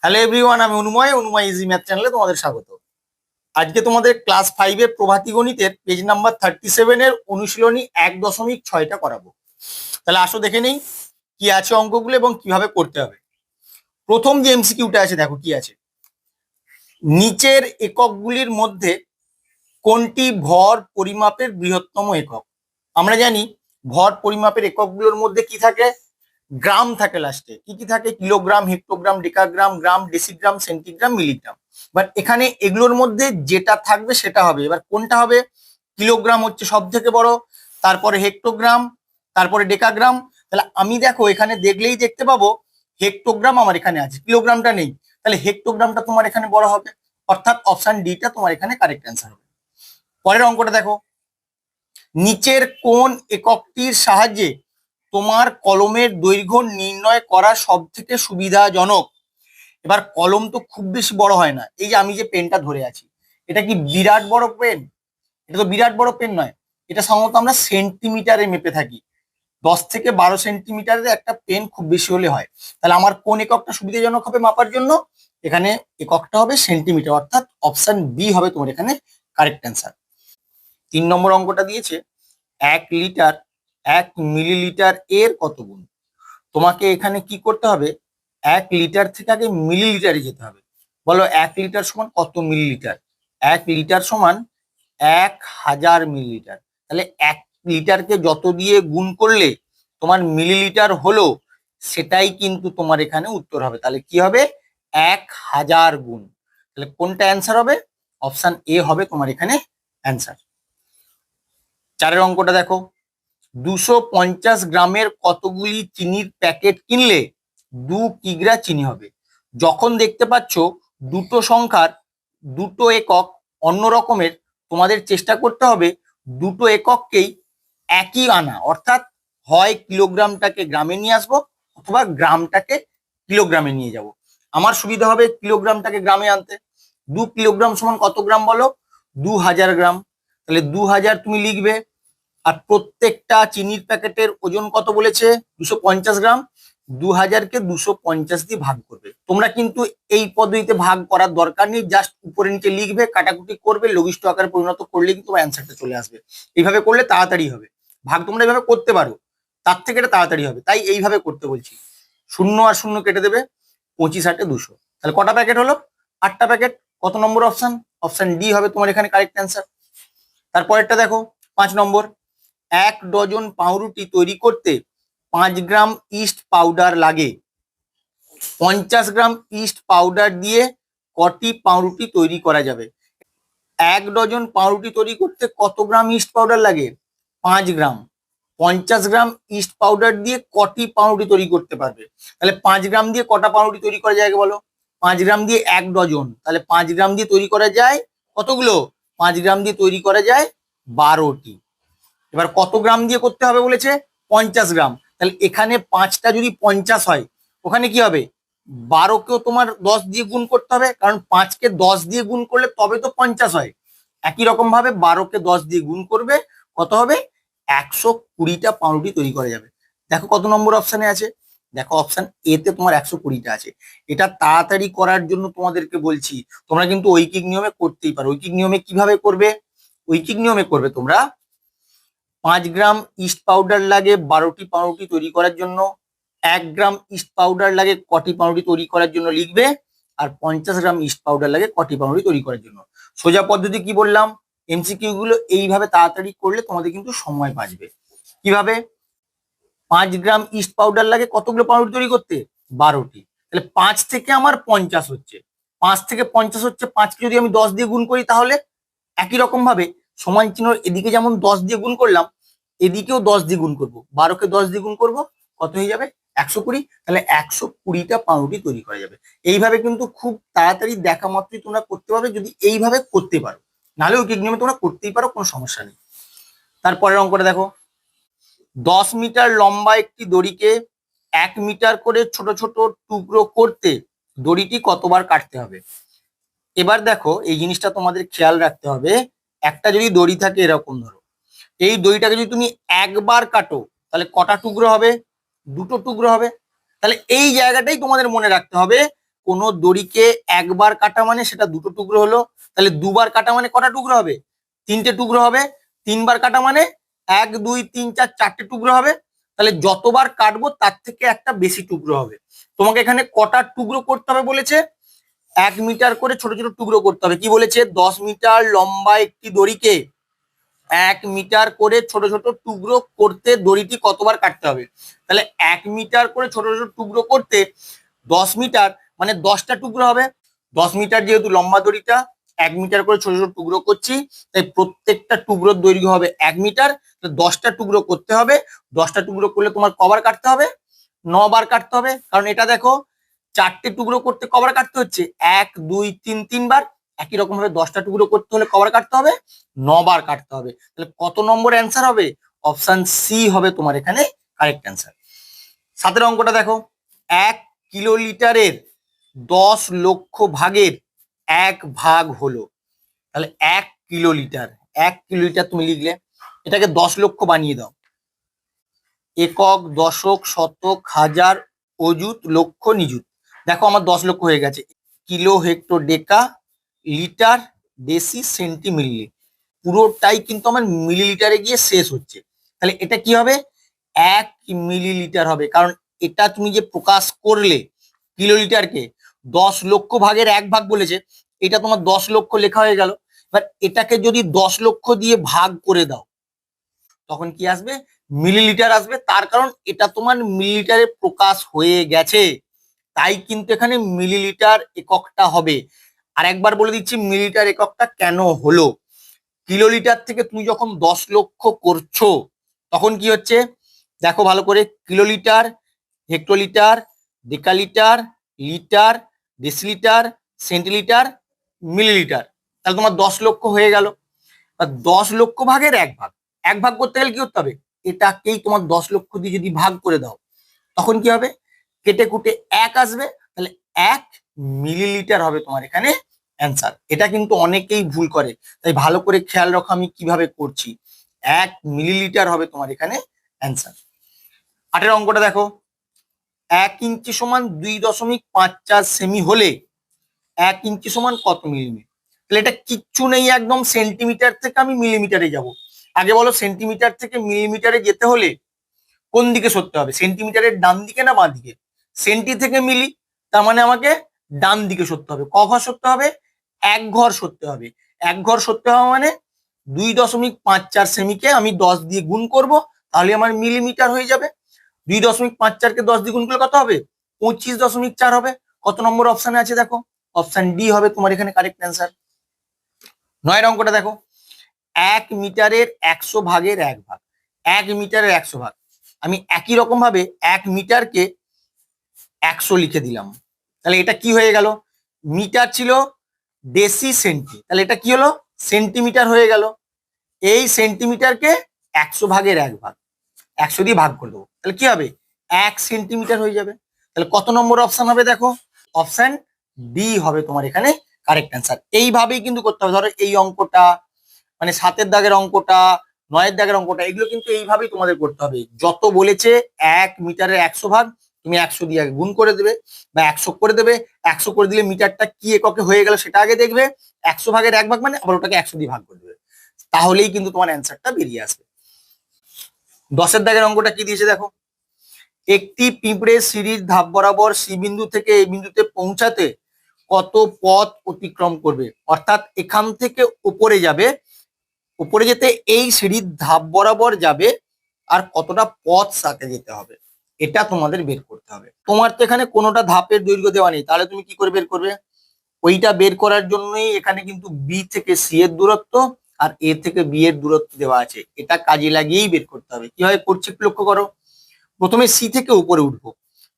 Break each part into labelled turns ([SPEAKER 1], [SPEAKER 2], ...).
[SPEAKER 1] Hello everyone, আমি অনুময় easy math চ্যানেলে তোমাদের স্বাগত। আজকে তোমাদের ক্লাস 5-এর প্রভাতী গণিতের পেজ নাম্বার 37-এর অনুশীলনী 1.6টা করাবো। তাহলে আসো দেখে নেই কি আছে অঙ্কগুলো এবং কিভাবে করতে হবে। প্রথম যে এমসিকিউটা আছে দেখো কি আছে। নিচের এককগুলির মধ্যে কোনটি ভর পরিমাপের বৃহত্তম একক? আমরা জানি ভর পরিমাপের এককগুলোর মধ্যে কি থাকে, গ্রাম থাকে। লাস্টে কি কি থাকে? Kilogram, hectogram, decagram, gram, decigram, centigram, milligram. But এখানে এগুলোর মধ্যে যেটা থাকবে সেটা হবে। এবার কোনটা হবে? কিলোগ্রাম হচ্ছে সব থেকে বড়, তারপরে হেক্টোগ্রাম, তারপরে ডেকাগ্রাম। তাহলে আমি দেখো এখানে দেখলেই দেখতে পাবো হেক্টোগ্রাম আমার এখানে আছে, কিলোগ্রামটা নেই। তাহলে হেক্টোগ্রামটা তোমার এখানে বড় হবে, অর্থাৎ অপশন ডিটা তোমার এখানে কারেক্ট অ্যান্সার হবে। পরের অঙ্কটা দেখো, নিচের কোন এককটির সাহায্যে তোমার কলমের দৈর্ঘ্য নির্ণয় করা সব থেকে সুবিধাজনক? এবার কলম তো খুব বেশি বড় হয় না। এই যে আমি যে পেনটা ধরে আছি, এটা কি বিরাট বড় পেন? এটা তো বিরাট বড় পেন নয়। এটা সাধারণত আমরা সেন্টিমিটারে মেপে থাকি। 10 থেকে 12 সেন্টিমিটারের একটা পেন খুব বেশি হলে হয়। তাহলে আমার কোন এককটা সুবিধাজনক হবে মাপার জন্য? এখানে এককটা হবে সেন্টিমিটার, অর্থাৎ অপশন বি হবে তোমার এখানে কারেক্ট অ্যান্সার। 3 নম্বর অঙ্কটা দিয়েছে 1 লিটার 1 মিলিলিটার এর কত গুণ? তোমাকে এখানে কি করতে হবে? 1 লিটার থেকে আগে মিলিলিটারে যেতে হবে। বলো 1 লিটার সমান কত মিলিলিটার? 1 লিটার সমান 1000 মিলিলিটার। তাহলে 1 লিটারকে যত দিয়ে গুণ করলে তোমার মিলিলিটার হলো, সেটাই কিন্তু তোমার এখানে উত্তর হবে। তাহলে কি হবে? 1000 গুণ। তাহলে কোনটা অ্যান্সার হবে? অপশন এ হবে তোমার এখানে অ্যান্সার। 4-এর অঙ্কটা দেখো, 250 গ্রামের কতগুলি চিনির প্যাকেট কিনলে 2 কিগ্রা চিনি হবে? যখন দেখতে পাচ্ছ দুটো সংখ্যার দুটো একক অন্য রকমের, তোমাদের চেষ্টা করতে হবে দুটো একককেই একই আনা, অর্থাৎ হয় কিলোগ্রামটাকে গ্রামে নিয়ে আসবো অথবা গ্রামটাকে কিলোগ্রামে নিয়ে যাব। আমার সুবিধা হবে কিলোগ্রামটাকে গ্রামে আনতে। 2 কিলোগ্রাম সমান কত গ্রাম বলো? 2000 গ্রাম। তাহলে 2000 তুমি লিখবে। আর প্রত্যেকটা চিনির প্যাকেটের ওজন কত বলেছে? 250 গ্রাম। 2000-কে 250 দিয়ে ভাগ করবে। তোমরা কিন্তু এই পদ্ধতিতে ভাগ করার দরকার নেই, জাস্ট উপরে নিচে লিখবে, কাটাকুটি করবে, লঘিষ্ঠ আকারে পরিণত করলে কিন্তু তোমার অ্যান্সারটা চলে আসবে। এইভাবে করলে তাড়াতাড়ি হবে। ভাগ তোমরা এইভাবে করতে পারো, তার থেকে এটা তাড়াতাড়ি হবে, তাই এইভাবে করতে বলছি। শূন্য আর শূন্য কেটে দেবে, 25 × 8 = 200। তাহলে কটা প্যাকেট হলো? 8টা প্যাকেট। কত নম্বর অপশন? অপশন ডি হবে তোমার এখানে কারেক্ট অ্যান্সার। তারপরেরটা দেখো, 5 নম্বর, 1 ডজন পাউরুটি তৈরি করতে 5 গ্রাম ইস্ট পাউডার লাগে। 50 গ্রাম ইস্ট পাউডার দিয়ে কটি পাউরুটি তৈরি করা যাবে? 1 ডজন পাউরুটি তৈরি করতে কত গ্রাম ইস্ট পাউডার লাগে? 5 গ্রাম। 50 গ্রাম ইস্ট পাউডার দিয়ে কটি পাউরুটি তৈরি করতে পারবে? তাহলে 5 গ্রাম দিয়ে কটা পাউরুটি তৈরি করা যায় বলো? 5 গ্রাম দিয়ে 1 ডজন, তাহলে 5 গ্রাম দিয়ে তৈরি করা যায় কতগুলো? 5 গ্রাম দিয়ে তৈরি করা যায় 12টি। এবার কত গ্রাম দিয়ে করতে হবে বলেছে? 50 গ্রাম। তাহলে এখানে 5টা যদি 50 হয়, ওখানে কি হবে? 12কেও তোমার 10 দিয়ে গুণ করতে হবে, কারণ 5কে 10 দিয়ে গুণ করলে তবে তো 50 হয়। একই রকম ভাবে 12কে 10 দিয়ে গুণ করবে, কত হবে? 120টা পাউরুটি তৈরি করা যাবে। দেখো কত নম্বর অপশানে আছে। দেখো অপশন এ তে তোমার 120টা আছে। এটা তাড়াতাড়ি করার জন্য তোমাদেরকে বলছি, তোমরা কিন্তু ঐকিক নিয়মে করতেই পারো। ঐকিক নিয়মে কিভাবে করবে? ঐকিক নিয়মে করবে তোমরা, 5 গ্রাম ইস্ট পাউডার লাগে 12টি পাউরুটি তৈরি করার জন্য। 1 গ্রাম ইস্ট পাউডার লাগে কটি পাউরুটি তৈরি করার জন্য লিখবে। আর 50 গ্রাম ইস্ট পাউডার লাগে কটি পাউরুটি তৈরি করার জন্য। সোজা পদ্ধতি কি বললাম? এমসিকিউ গুলো এইভাবে তাড়াতাড়ি করলে তোমাদের কিন্তু সময় বাঁচবে। কিভাবে? 5 গ্রাম ইস্ট পাউডার লাগে কতগুলো পাউরুটি তৈরি করতে? 12টি। তাহলে 5 থেকে আমার 50 হচ্ছে, 5 থেকে 50 হচ্ছে, 5কে যদি আমি 10 দিয়ে গুণ করি, তাহলে একই রকম ভাবে সমান চিহ্ন এদিকে যেমন 10 দিয়ে গুণ করলাম, এদিকেও 10 দিয়ে গুণ করবো। 12কে 10 দিয়ে গুণ করবো, কত হয়ে যাবে? 120। তাহলে 120টা পাউরুটি তৈরি করা যাবে। এইভাবে কিন্তু খুব তাড়াতাড়ি দেখা মাত্রই তোমরা করতে পারবে, যদি এইভাবে করতে পারো। নাহলে ঐকিক নিয়মে তোমরা করতেই পারো, কোনো সমস্যা নেই। তারপরের অঙ্কটা দেখো, 10 মিটার লম্বা একটি দড়িকে 1 মিটার করে ছোট ছোট টুকরো করতে দড়িটি কতবার কাটতে হবে? এবার দেখো এই জিনিসটা তোমাদের খেয়াল রাখতে হবে। একটা যদি দড়ি থাকে এরকম, ধরো এই দড়িটাকে যদি তুমি একবার কাটো, তাহলে কটা টুকরো হবে? দুটো টুকরো হবে। তাহলে এই জায়গাটাই তোমাদের মনে রাখতে হবে, কোনো দড়িকে একবার কাটা মানে সেটা দুটো টুকরো হলো, তাহলে দুবার কাটা মানে কটা টুকরো হবে? তিনটে টুকরো হবে। তিনবার কাটা মানে 1 2 3 4 চারটে টুকরো হবে। তাহলে যতবার কাটবো তার থেকে একটা বেশি টুকরো হবে। তোমাকে এখানে কটা টুকরো করতে হবে বলেছে? 1 মিটার করে ছোট ছোট টুকরো করতে হবে। কি বলেছে? 10 মিটার লম্বা একটি দড়িকে 1 মিটার করে ছোট ছোট টুকরো করতে দড়িটি কতবার কাটতে হবে? তাহলে 1 মিটার করে ছোট ছোট টুকরো করতে 10 মিটার মানে 10টা টুকরো হবে। 10 মিটার যেহেতু লম্বা দড়িটা, 1 মিটার করে ছোট ছোট টুকরো করছি, তাই প্রত্যেকটা টুকরোর দৈর্ঘ্য হবে 1 মিটার। 10টা টুকরো করতে হবে। 10টা টুকরো করলে তোমার কবার কাটতে হবে? 9বার কাটতে হবে। কারণ এটা দেখো, চারটে টুকরো করতে কবার কাটতে হচ্ছে? 1 2 3 3বার। একই রকম ভাবে 10টা টুকরো করতে হলে কবার কাটতে হবে? 9বার কাটতে হবে। তাহলে কত নম্বর অ্যান্সার হবে? অপশন সি হবে তোমার এখানে কারেক্ট অ্যান্সার। 7এর অঙ্কটা দেখো, 1 কিলোলিটারের 10 লক্ষ ভাগের 1 ভাগ হলো। তাহলে 1 কিলোলিটার, 1 কিলোলিটার তুমি লিখলে, এটাকে 10 লক্ষ বানিয়ে দাও। একক, দশক, শতক, হাজার, অযুত, লক্ষ, নিযুত। দেখো আমার 10 লক্ষ হয়ে গেছে। কিলো, হেক্টর, ডেকা, লিটার, ডেসি, সেন্টি, মিলি, পুরোটাই কিন্তু আমার মিলিলিটারে গিয়ে শেষ হচ্ছে। তাহলে এটা কি হবে? 1 মিলিলিটার হবে। কারণ এটা তুমি যে প্রকাশ করলে কিলোলিটারকে 10 লক্ষ ভাগের 1 ভাগ বলেছে, এটা তোমার 10 লক্ষ লেখা হয়ে গেল। এবার এটাকে যদি 10 লক্ষ দিয়ে ভাগ করে দাও, তখন কি আসবে? মিলিলিটার আসবে। তার কারণ এটা তোমার মিলিলিটারে প্রকাশ হয়ে গেছে, তাই কিন্তু এখানে মিলিলিটার এককটা হবে। আর একবার বলে দিচ্ছি মিলিলিটার এককটা কেন হলো। কিলোলিটার থেকে তুমি যখন 10 লক্ষ করছো, তখন কি হচ্ছে দেখো ভালো করে। Kilolitre, hectolitre, decalitre, litre, decilitre, centilitre, millilitre. তাহলে তোমার 10 লক্ষ হয়ে গেল। 10 লক্ষ ভাগের 1 ভাগ, 1 ভাগ করতে গেলে কি করতে হবে? এটাকেই তোমার 10 লক্ষ দিয়ে যদি ভাগ করে দাও, তখন কি হবে? কেটে কুটে 1 আসবে। তাহলে 1 মিলিলিটার হবে তোমার এখানে অ্যান্সার। এটা কিন্তু অনেকেই ভুল করে, তাই ভালো করে খেয়াল রাখো আমি কিভাবে করছি। 1 মিলিলিটার হবে তোমার এখানে অ্যান্সার। 8এর অঙ্কটা দেখো, 1 ইঞ্চি সমান 2.54 সেমি হলে 1 ইঞ্চি সমান কত মিলিমিটার? তাহলে এটা কিচ্ছু নেই, একদম সেন্টিমিটার থেকে আমি মিলিমিটারে যাব। আগে বলো, সেন্টিমিটার থেকে মিলিমিটারে যেতে হলে কোন দিকে সরতে হবে? সেন্টিমিটারের ডান দিকে না বাঁ দিকে? সেন্টি থেকে মিলি, তার মানে আমাকে ডান দিকে সরতে হবে। ক ঘর সরতে হবে? 1 ঘর সরতে হবে। 1 ঘর সরতে হবে মানে 2.54 সেমিকে আমি 10 দিয়ে গুণ করব, তাহলে আমার মিলিমিটার হয়ে যাবে। 2.54কে 10 দিয়ে গুণ করলে কত হবে? 25.4 হবে। কত নম্বর অপশানে আছে দেখো? অপশন ডি হবে তোমার এখানে কারেক্ট অ্যান্সার। 9এর অঙ্কটা দেখো, 1 মিটারের 100 ভাগের 1 ভাগ। 1 মিটারের 100 ভাগ, আমি একই রকম ভাবে 1 মিটারকে 100 লিখে দিলাম। তাহলে এটা কি হয়ে গেল? মিটার ছিল, ডেসি, সেন্টি, তাহলে এটা কি হলো? সেন্টিমিটার হয়ে গেল। এই সেন্টিমিটারকে 100 ভাগের 1 ভাগ, 100 দিয়ে ভাগ করে দেবো, তাহলে কি হবে? 1 সেন্টিমিটার হয়ে যাবে। তাহলে কত নম্বর অপশন হবে দেখো? অপশন ডি হবে তোমার এখানে কারেক্ট অ্যান্সার। এইভাবেই কিন্তু করতে হবে। ধরো এই অঙ্কটা, মানে 7এর দাগের অঙ্কটা, 9এর দাগের অঙ্কটা, এগুলো কিন্তু এইভাবেই তোমাদের করতে হবে। যত বলেছে 1 মিটারের 100 ভাগ, তুমি 100 দিয়ে আগে গুণ করে দেবে বা 100 করে দেবে। 100 করে দিলে মিটারটা কি এককে হয়ে গেল সেটা আগে দেখবে। 100 ভাগের 1 ভাগ মানে আবার ওটাকে 100 দিয়ে ভাগ করে দেবে, তাহলেই কিন্তু তোমার অ্যান্সারটা বেরিয়ে আসবে। 10এর দাগের অঙ্কটা কি দিয়েছে দেখো, একটি পিঁপড়ে সিঁড়ির ধাপ বরাবর সি বিন্দু থেকে এই বিন্দুতে পৌঁছাতে কত পথ অতিক্রম করবে? অর্থাৎ এখান থেকে উপরে যাবে, উপরে যেতে এই সিঁড়ির ধাপ বরাবর যাবে, আর কতটা পথ সাথে যেতে হবে, এটা তোমাদের বের করতে হবে। তোমার তো এখানে কোনোটা ধাপের দৈর্ঘ্য দেওয়া নেই, তাহলে তুমি কি করে বের করবে? ওইটা বের করার জন্যই এখানে কিন্তু বি থেকে সি এর দূরত্ব আর এ থেকে বি এর দূরত্ব দেওয়া আছে, এটা কাজে লাগিয়েই বের করতে হবে। কিভাবে করছি একটু লক্ষ্য করো। প্রথমে সি থেকে উপরে উঠবো,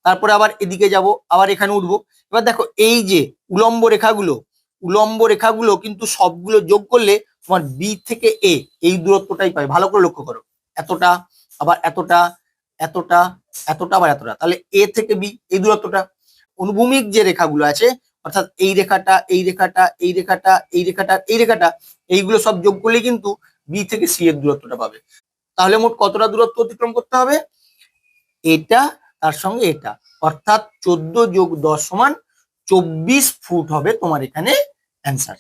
[SPEAKER 1] তারপরে আবার এদিকে যাব, আবার এখানে উঠবো। এবার দেখো এই যে উলম্ব রেখাগুলো, উলম্ব রেখাগুলো কিন্তু সবগুলো যোগ করলে তোমার বি থেকে এ এই দূরত্বটাই পাবে। ভালো করে লক্ষ্য করো, এতটা, আবার এতটা, এতটা, এতটা, আবার এতটা, তাহলে এ থেকে বি এই দূরত্বটা। অনুভূমিক যে রেখাগুলো আছে, অর্থাৎ এই রেখাটা, এই রেখাটা, এই রেখাটা, এই রেখাটা, এই রেখাটা, এইগুলো সব যোগ করলে কিন্তু বি থেকে সি এর দূরত্বটা পাবে। তাহলে মোট কতটা দূরত্ব অতিক্রম করতে হবে? এটা তার সঙ্গে এটা, অর্থাৎ 14 যোগ 10 সমান 24 ফুট হবে তোমার এখানে অ্যান্সার।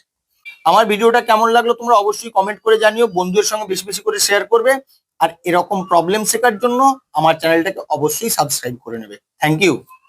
[SPEAKER 1] আমার ভিডিওটা কেমন লাগলো তোমরা অবশ্যই কমেন্ট করে জানিও, বন্ধুদের সঙ্গে বেশি বেশি করে শেয়ার করবে, আর এরকম প্রবলেম শেখার জন্য আমার চ্যানেলটাকে অবশ্যই সাবস্ক্রাইব করে নেবে। Thank you.